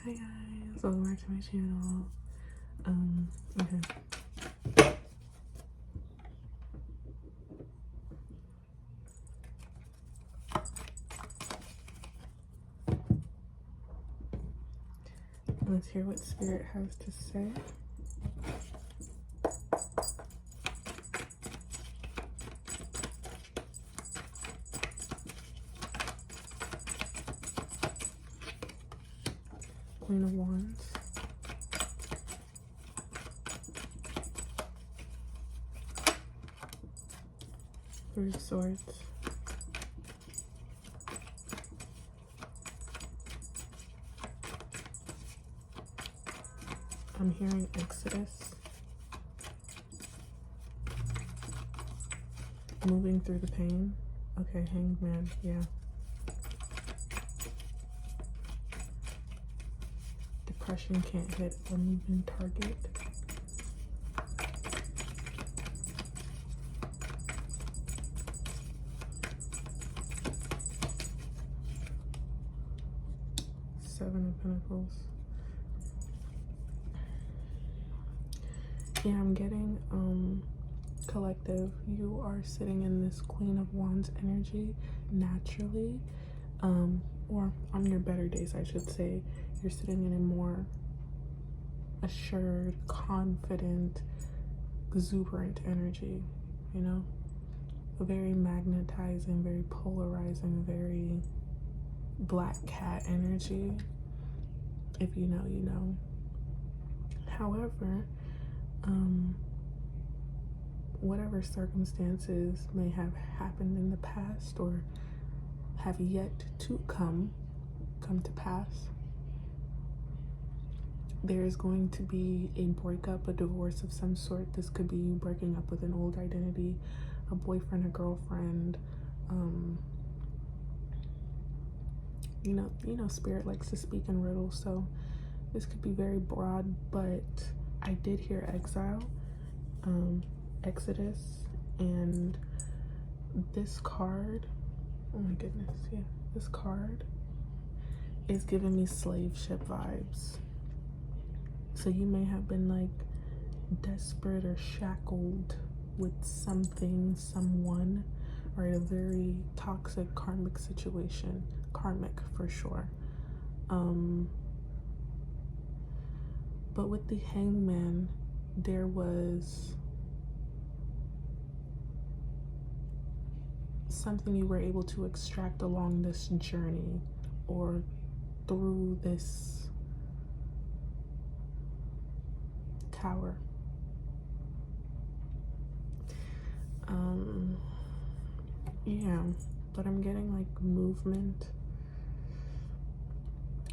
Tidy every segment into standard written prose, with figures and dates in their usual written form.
Hi guys, welcome back to my channel. Okay. Let's hear what Spirit has to say. Queen of Wands. Three of Swords. I'm hearing Exodus. Moving through the pain. Okay, Hanged Man, yeah. Depression can't hit a moving target. Seven of Pentacles. Yeah, I'm getting collective. You are sitting in this Queen of Wands energy naturally, or on your better days, I should say. You're sitting in a more assured, confident, exuberant energy, you know, a very magnetizing, very polarizing, very black cat energy. If you know, you know. However, whatever circumstances may have happened in the past or have yet to come to pass, there is going to be a breakup, a divorce of some sort. This could be you breaking up with an old identity, a boyfriend, a girlfriend. You know, Spirit likes to speak in riddles, so this could be very broad, but I did hear exile, Exodus, and this card, oh my goodness, yeah, this card is giving me slave ship vibes. So you may have been like desperate or shackled with something, someone, right? A very toxic karmic situation, karmic for sure. But with the Hangman, there was something you were able to extract along this journey or through this tower. Yeah, but I'm getting like movement,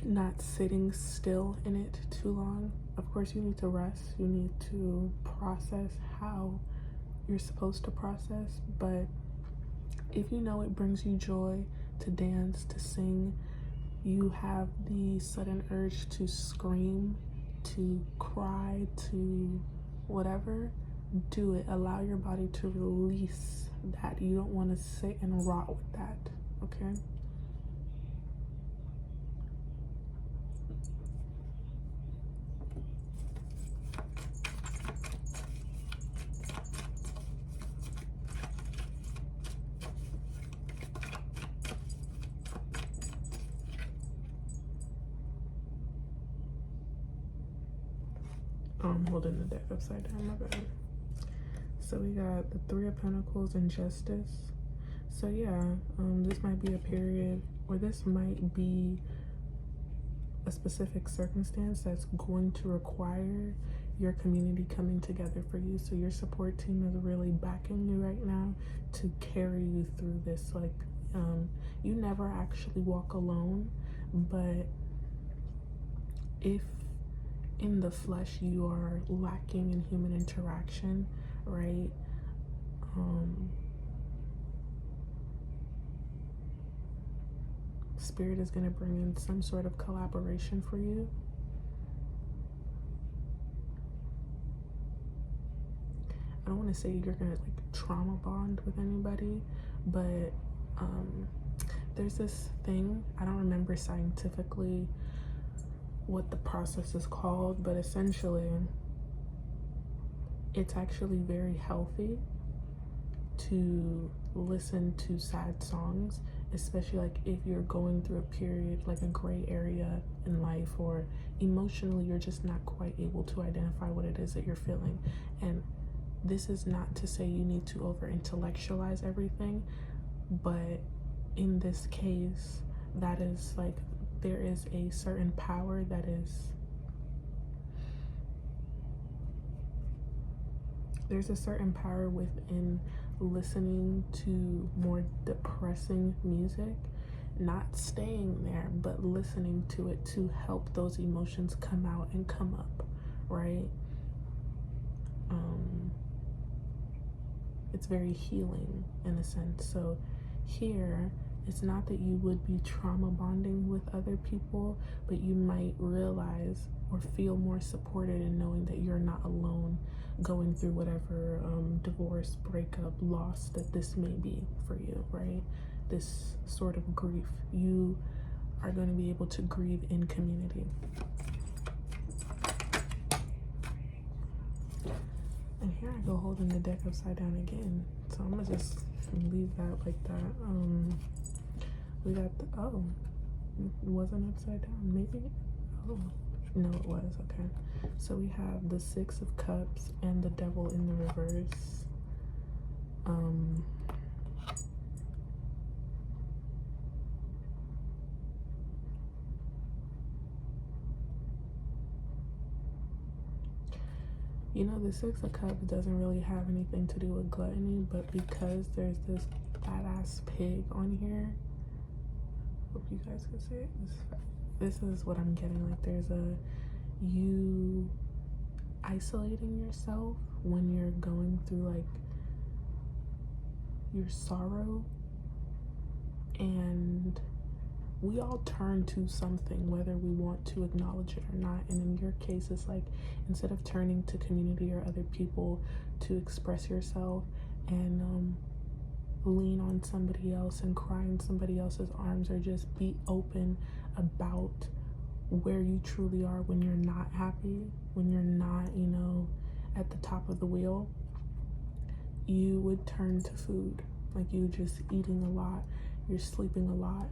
not sitting still in it too long. Of course, you need to rest, you need to process how you're supposed to process, but if you know it brings you joy to dance, to sing, you have the sudden urge to scream, to cry, to whatever, do it. Allow your body to release that. You don't want to sit and rot with that, okay? I'm holding the deck upside down, my bad. So we got the Three of Pentacles and Justice. So yeah, this might be a period, or this might be a specific circumstance that's going to require your community coming together for you. So your support team is really backing you right now to carry you through this. Like, you never actually walk alone, but if in the flesh you are lacking in human interaction, right? Spirit is going to bring in some sort of collaboration for you. I don't want to say you're going to like trauma bond with anybody, but there's this thing, I don't remember scientifically what the process is called, but essentially it's actually very healthy to listen to sad songs, especially like if you're going through a period like a gray area in life, or emotionally you're just not quite able to identify what it is that you're feeling. And this is not to say you need to over intellectualize everything, but in this case, that is like, there is a certain power that is, there's a certain power within listening to more depressing music, not staying there, but listening to it to help those emotions come out and come up, right? It's very healing in a sense. So here, it's not that you would be trauma bonding with other people, but you might realize or feel more supported in knowing that you're not alone going through whatever divorce, breakup, loss that this may be for you, right? This sort of grief. You are going to be able to grieve in community. And here I go holding the deck upside down again. So I'm gonna just leave that like that. We got the, oh, it wasn't upside down, maybe? Oh, no it was, okay. So we have the Six of Cups and the Devil in the reverse. You know, the Six of Cups doesn't really have anything to do with gluttony, but because there's this badass pig on here, hope you guys can see it. This is what I'm getting. Like, there's you isolating yourself when you're going through like your sorrow, and we all turn to something whether we want to acknowledge it or not. And in your case, it's like, instead of turning to community or other people to express yourself and lean on somebody else and cry in somebody else's arms, or just be open about where you truly are when you're not happy, when you're not, you know, at the top of the wheel, you would turn to food. Like, you just eating a lot, you're sleeping a lot,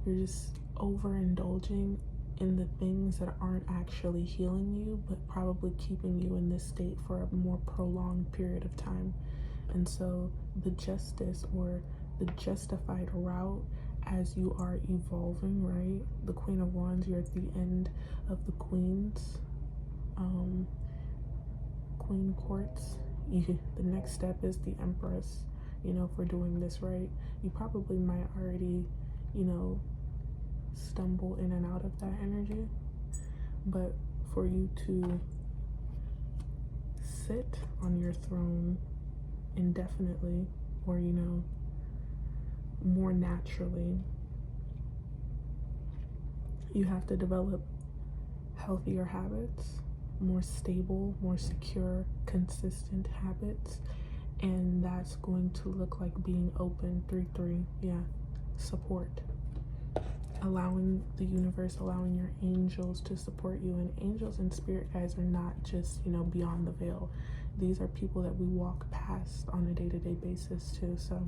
you're just overindulging in the things that aren't actually healing you, but probably keeping you in this state for a more prolonged period of time. And so the justice, or the justified route as you are evolving, right? The Queen of Wands, you're at the end of the Queen's Queen Quartz. The next step is the Empress. You know, if we're doing this right, you probably might already, you know, stumble in and out of that energy. But for you to sit on your throne indefinitely, or, you know, more naturally, you have to develop healthier habits, more stable, more secure, consistent habits. And that's going to look like being open. 3-3, yeah, support, allowing the universe, allowing your angels to support you. And angels and spirit guides are not just, you know, beyond the veil. These are people that we walk past on a day-to-day basis too. So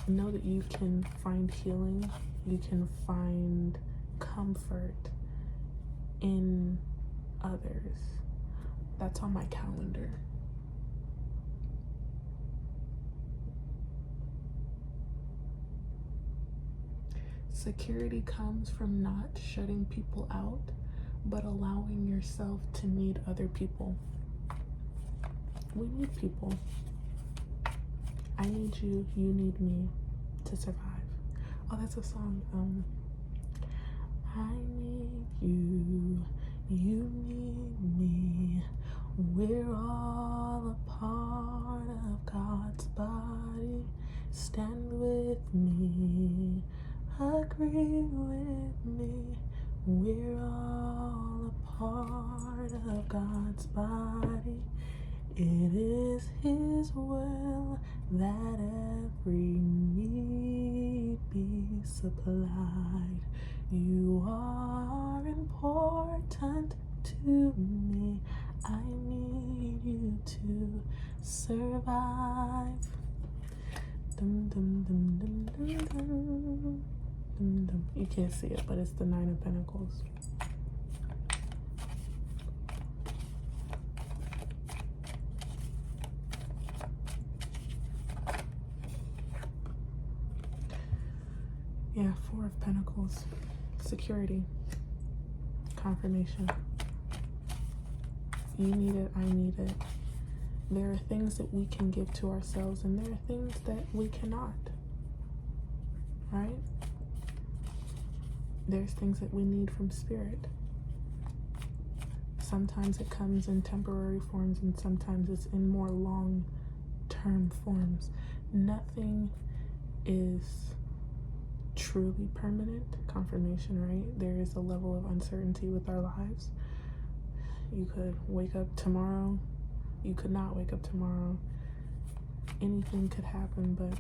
know that you can find healing, you can find comfort in others. That's on my calendar. Security comes from not shutting people out, but allowing yourself to need other people. We need people. I need you, you need me to survive. Oh, that's a song. I need you, you need me. We're all a part of God's body. Stand with me, agree with me. We're all a part of God's body. It is His will that every need be supplied. You are important to me. I need you to survive. Dum, dum, dum, dum, dum, dum, dum, dum. You can't see it, but it's the Nine of Pentacles. Yeah, Four of Pentacles. Security. Confirmation. You need it, I need it. There are things that we can give to ourselves, and there are things that we cannot. Right? There's things that we need from spirit. Sometimes it comes in temporary forms, and sometimes it's in more long-term forms. Nothing is truly permanent. Confirmation, right? There is a level of uncertainty with our lives. You could wake up tomorrow. You could not wake up tomorrow. Anything could happen, but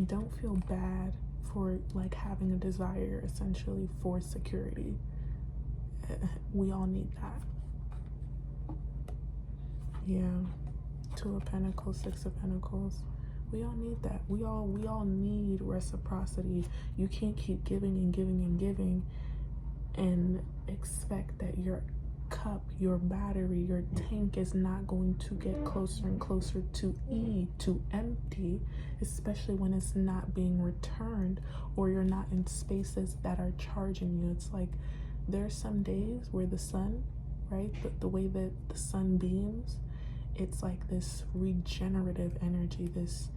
don't feel bad for like having a desire essentially for security. We all need that. Yeah. Two of Pentacles, Six of Pentacles. We all need that. We all need reciprocity. You can't keep giving and giving and giving and expect that your cup, your battery, your tank is not going to get closer and closer to empty, especially when it's not being returned or you're not in spaces that are charging you. It's like there's some days where the sun, right, the way that the sun beams, it's like this regenerative energy, this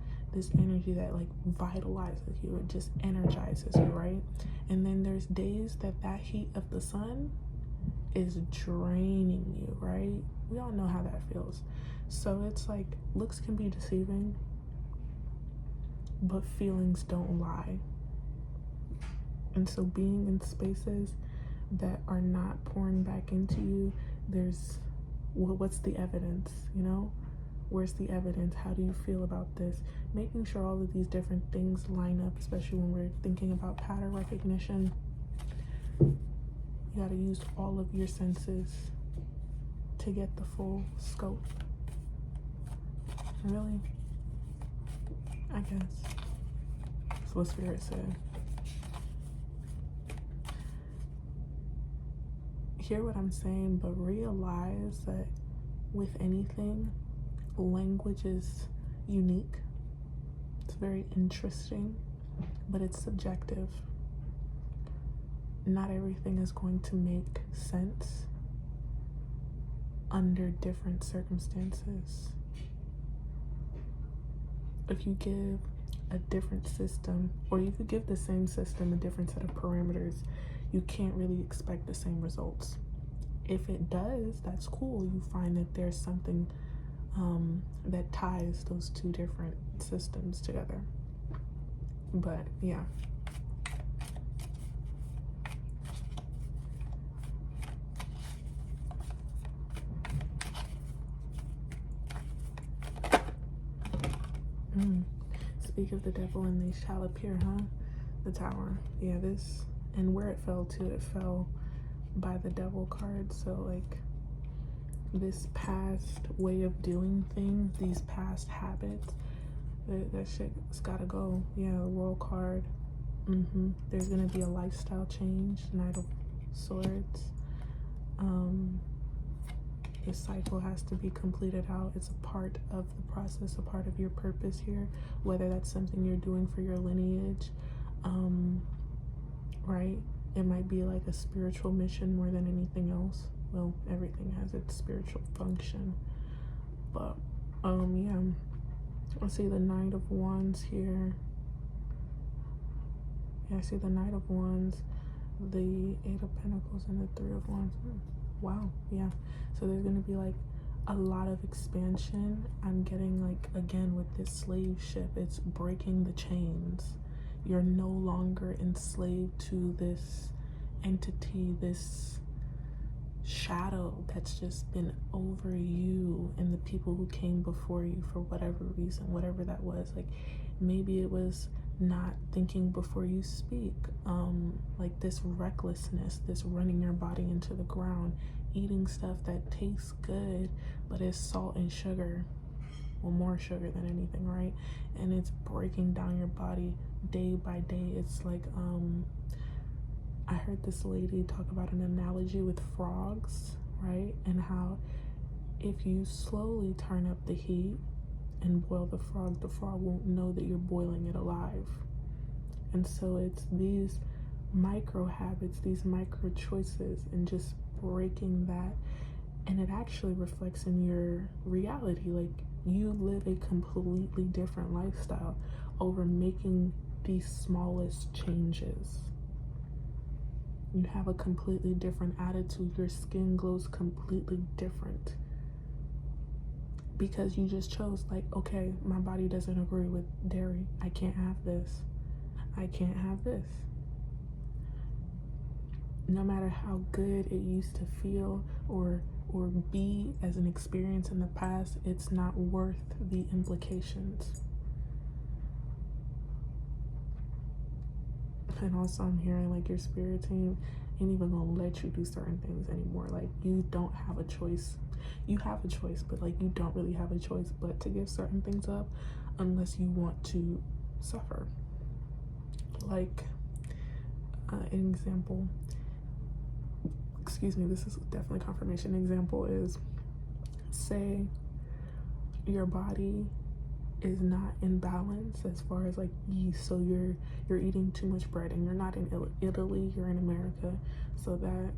energy that like vitalizes you, it just energizes you, right? And then there's days that heat of the sun is draining you, right? We all know how that feels. So it's like looks can be deceiving, but feelings don't lie. And so being in spaces that are not pouring back into you, there's what's the evidence, you know? Where's the evidence? How do you feel about this? Making sure all of these different things line up, especially when we're thinking about pattern recognition. You got to use all of your senses to get the full scope. Really? I guess. That's what Spirit said. Hear what I'm saying, but realize that with anything, language is unique. It's very interesting, but it's subjective. Not everything is going to make sense under different circumstances. If you give a different system, or you could give the same system a different set of parameters, you can't really expect the same results. If it does, that's cool. You find that there's something that ties those two different systems together. But yeah. Speak of the devil and they shall appear, huh? The Tower. Yeah, this, and where it fell to, it fell by the devil card. So like this past way of doing things, these past habits, that shit's gotta go. Yeah, the World card. There's gonna be a lifestyle change. Knight of Swords. The cycle has to be completed out. It's a part of the process, a part of your purpose here, whether that's something you're doing for your lineage, right? It might be like a spiritual mission more than anything else. Well, everything has its spiritual function, but yeah, I see the Knight of Wands here. Yeah, I see the Knight of Wands, the Eight of Pentacles, and the Three of Wands. Wow, yeah. So there's gonna be like a lot of expansion. I'm getting like, again, with this slave ship, it's breaking the chains. You're no longer enslaved to this entity, this shadow that's just been over you and the people who came before you for whatever reason, whatever that was. Like maybe it was not thinking before you speak, like this recklessness, this running your body into the ground, eating stuff that tastes good but is salt and sugar, well, more sugar than anything, right? And it's breaking down your body day by day. It's like I heard this lady talk about an analogy with frogs, right? And how if you slowly turn up the heat and boil the frog won't know that you're boiling it alive. And so it's these micro habits, these micro choices, and just breaking that. And it actually reflects in your reality. Like you live a completely different lifestyle over making these smallest changes. You have a completely different attitude. Your skin glows completely different because you just chose, like, okay, my body doesn't agree with dairy. I can't have this. I can't have this. No matter how good it used to feel or be as an experience in the past, it's not worth the implications. And also I'm hearing like your spirit team ain't even gonna let you do certain things anymore. Like you don't have a choice. You have a choice, but like you don't really have a choice but to give certain things up unless you want to suffer. Like an example, excuse me, this is definitely confirmation. Example is, say your body is not in balance as far as like yeast, so you're eating too much bread, and you're not in Italy, you're in America, so that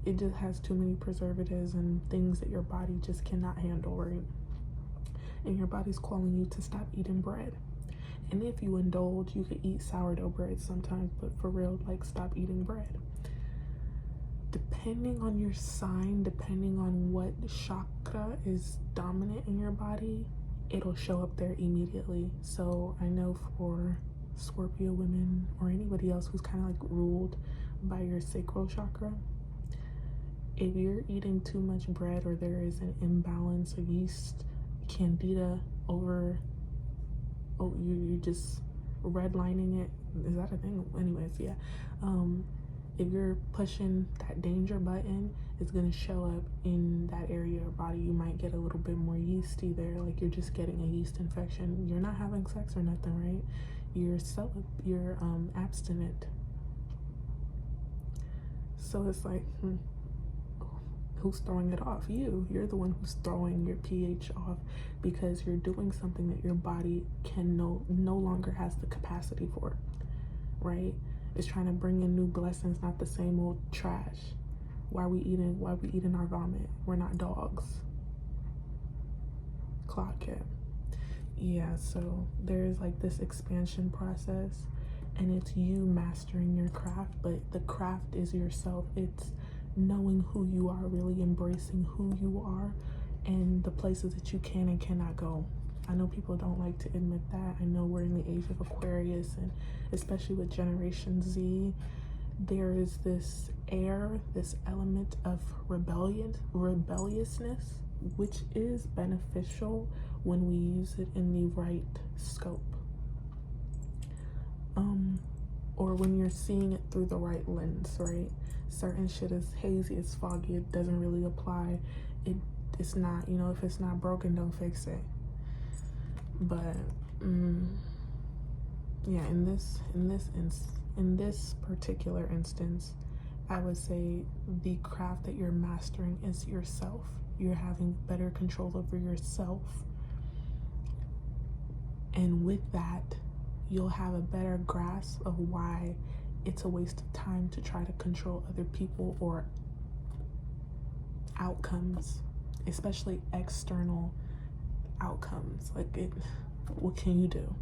it just has too many preservatives and things that your body just cannot handle, right? And your body's calling you to stop eating bread. And if you indulge, you could eat sourdough bread sometimes, but for real, like stop eating bread. Depending on your sign, depending on what chakra is dominant in your body, it'll show up there immediately. So I know for Scorpio women or anybody else who's kind of like ruled by your sacral chakra, if you're eating too much bread or there is an imbalance of yeast, candida over, oh, you just redlining it, is that a thing? Anyways, yeah. If you're pushing that danger button, it's gonna show up in that area of your body. You might get a little bit more yeasty there, like you're just getting a yeast infection. You're not having sex or nothing, right? You're abstinent. So it's like, who's throwing it off? You're the one who's throwing your pH off because you're doing something that your body can no longer has the capacity for, right? It's trying to bring in new blessings, not the same old trash. Why we eating our vomit? We're not dogs. Clock cat. Yeah, so there's like this expansion process, and it's you mastering your craft, but the craft is yourself. It's knowing who you are, really embracing who you are and the places that you can and cannot go. I know people don't like to admit that. I know we're in the age of Aquarius, and especially with Generation Z, there is this air, this element of rebelliousness, which is beneficial when we use it in the right scope. Or when you're seeing it through the right lens, right? Certain shit is hazy, it's foggy, it doesn't really apply. It's not, you know, if it's not broken, don't fix it. But yeah, in this particular instance, I would say the craft that you're mastering is yourself. You're having better control over yourself, and with that, you'll have a better grasp of why it's a waste of time to try to control other people or outcomes, especially external outcomes. Like, what can you do?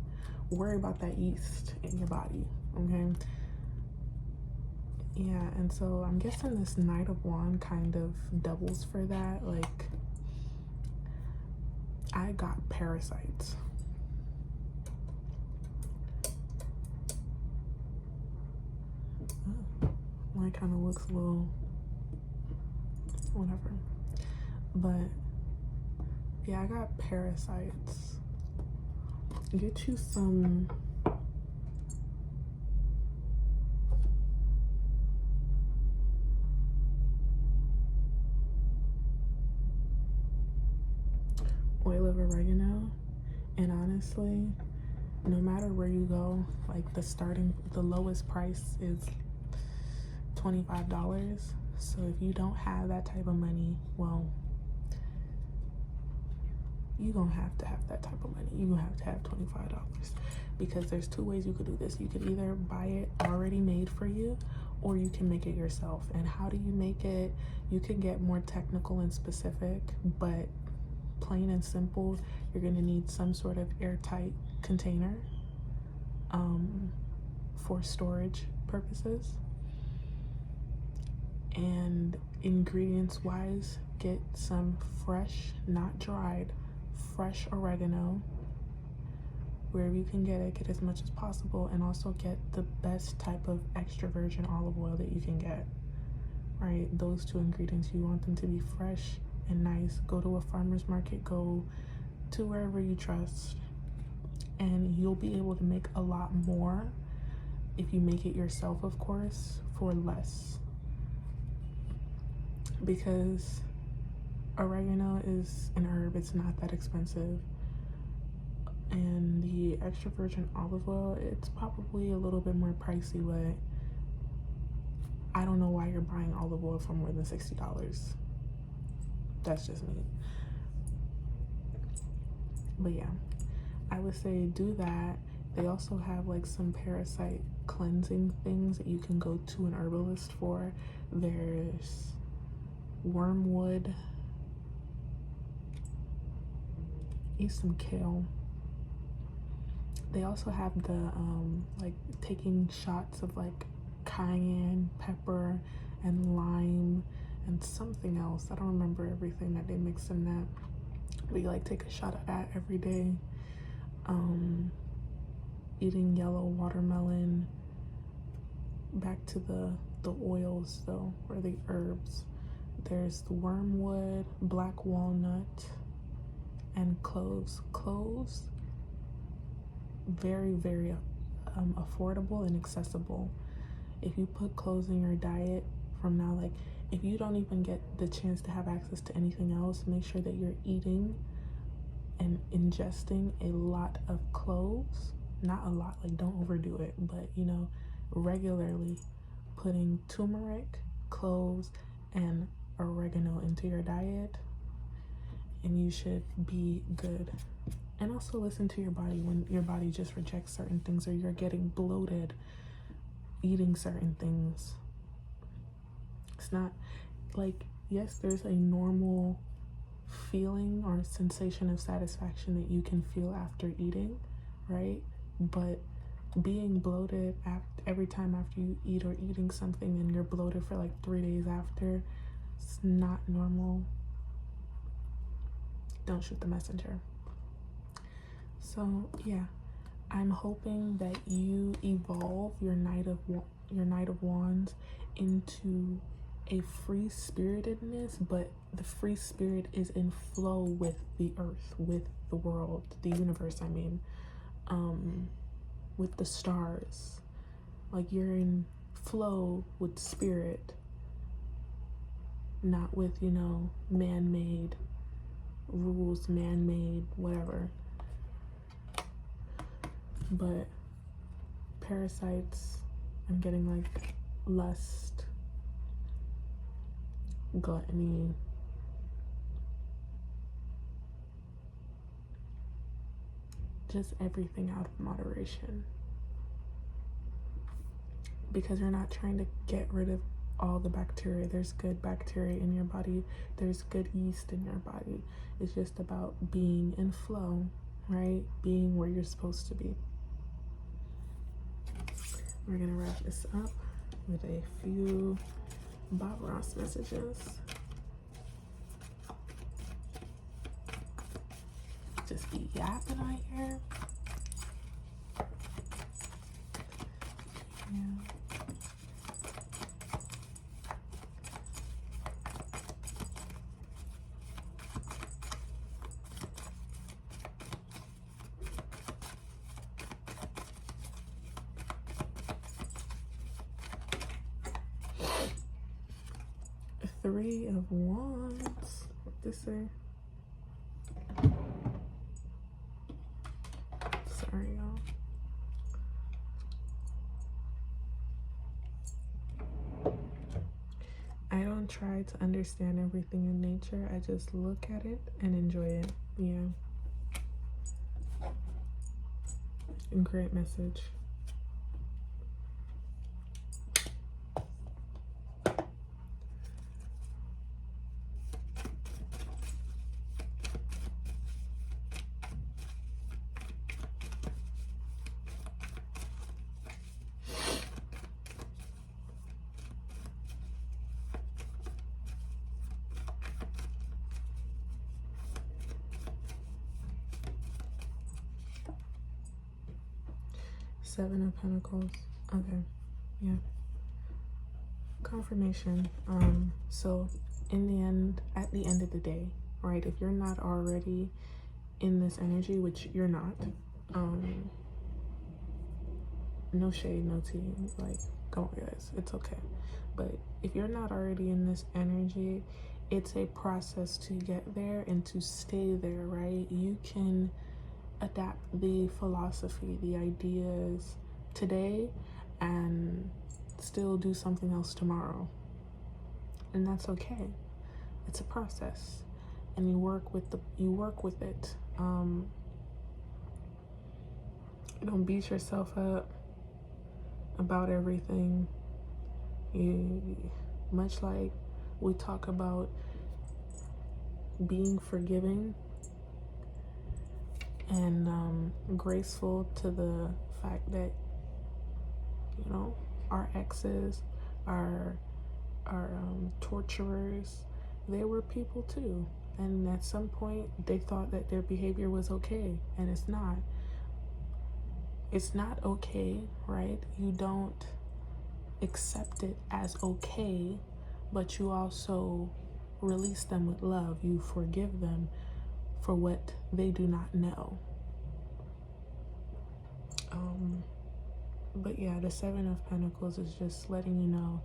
Worry about that yeast in your body, okay? Yeah, and so I'm guessing this Knight of Wands kind of doubles for that. Like, I got parasites. Mine kind of looks a little whatever. But yeah, I got parasites. Get you some oil of oregano, and honestly, no matter where you go, like the lowest price is $25. So if you don't have that type of money, well, you're gonna have to have that type of money. You're gonna have to have $25, because there's two ways you could do this. You could either buy it already made for you, or you can make it yourself. And how do you make it? You can get more technical and specific, but plain and simple, you're gonna need some sort of airtight container for storage purposes. And ingredients wise, get some fresh, not dried, fresh oregano. Wherever you can get as much as possible, and also get the best type of extra virgin olive oil that you can get, right? Those two ingredients, you want them to be fresh and nice. Go to a farmer's market, go to wherever you trust, and you'll be able to make a lot more if you make it yourself, of course, for less. Because oregano is an herb, it's not that expensive. And the extra virgin olive oil, it's probably a little bit more pricey, but I don't know why you're buying olive oil for more than $60. That's just me. But yeah, I would say do that. They also have like some parasite cleansing things that you can go to an herbalist for. There's wormwood. Eat some kale. They also have the like taking shots of like cayenne pepper and lime and something else. I don't remember everything that they mix in that. But you like take a shot of that every day. Eating yellow watermelon. Back to the oils though, or the herbs. There's the wormwood, black walnut, and cloves. Cloves, very, very affordable and accessible. If you put cloves in your diet from now, like if you don't even get the chance to have access to anything else, make sure that you're eating and ingesting a lot of cloves. Not a lot, like don't overdo it, but you know, regularly putting turmeric, cloves, and oregano into your diet, and you should be good. And also listen to your body when your body just rejects certain things, or you're getting bloated eating certain things. It's not like, yes, there's a normal feeling or sensation of satisfaction that you can feel after eating, right? But being bloated every time after you eat, or eating something and you're bloated for like 3 days after, it's not normal. Don't shoot the messenger. So yeah, I'm hoping that you evolve your Knight of Wands into a free spiritedness, but the free spirit is in flow with the earth, with the world, the universe, I mean, with the stars. Like you're in flow with spirit, not with, you know, man-made rules, man-made whatever. But parasites, I'm getting like lust, gluttony, just everything out of moderation, because you're not trying to get rid of all the bacteria. There's good bacteria in your body, there's good yeast in your body. It's just about being in flow, right? Being where you're supposed to be. We're gonna wrap this up with a few Bob Ross messages. Just be yapping right here. Yeah. Three of Wands. What this say? Sorry, y'all. I don't try to understand everything in nature. I just look at it and enjoy it. Yeah. Great message. Seven of Pentacles. Okay. Yeah. Confirmation. So in the end, at the end of the day, right, if you're not already in this energy, which you're not, no shade, no tea, like, don't worry guys, it's okay. But if you're not already in this energy, it's a process to get there and to stay there, right? You can adapt the philosophy, the ideas today and still do something else tomorrow, and that's okay. It's a process, and you work with it. Don't beat yourself up about everything. Much like we talk about being forgiving and graceful to the fact that, you know, our exes, our torturers, they were people too, and at some point they thought that their behavior was okay, and it's not. It's not okay, right? You don't accept it as okay, but you also release them with love. You forgive them for what they do not know. But yeah, the Seven of Pentacles is just letting you know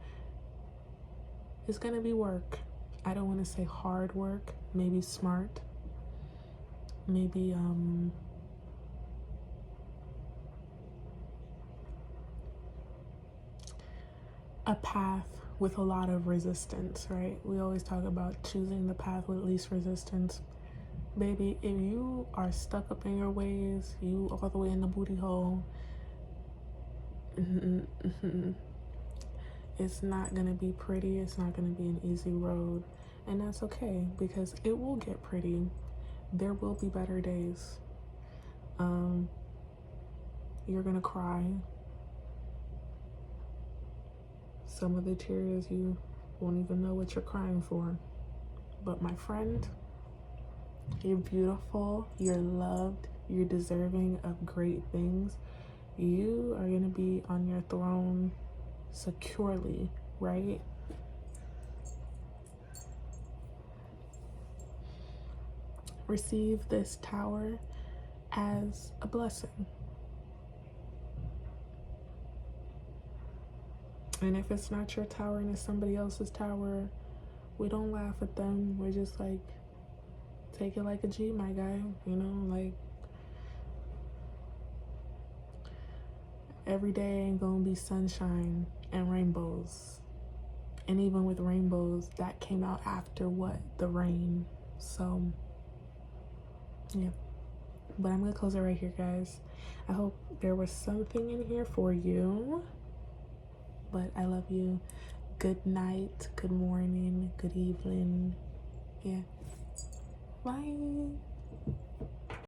it's gonna be work. I don't want to say hard work, maybe smart, maybe a path with a lot of resistance, right? We always talk about choosing the path with least resistance. Baby, if you are stuck up in your ways, you all the way in the booty hole, it's not gonna be pretty. It's not gonna be an easy road, and that's okay, because it will get pretty. There will be better days. You're gonna cry. Some of the tears you won't even know what you're crying for. But my friend, you're beautiful, you're loved, you're deserving of great things. You are gonna be on your throne securely, right? Receive this tower as a blessing. And if it's not your tower and it's somebody else's tower, we don't laugh at them. We're just like, take it like a G, my guy. You know, like, every day ain't gonna be sunshine and rainbows. And even with rainbows, that came out after what? The rain. So, yeah. But I'm gonna close it right here, guys. I hope there was something in here for you. But I love you. Good night, good morning, good evening. Yeah. Bye.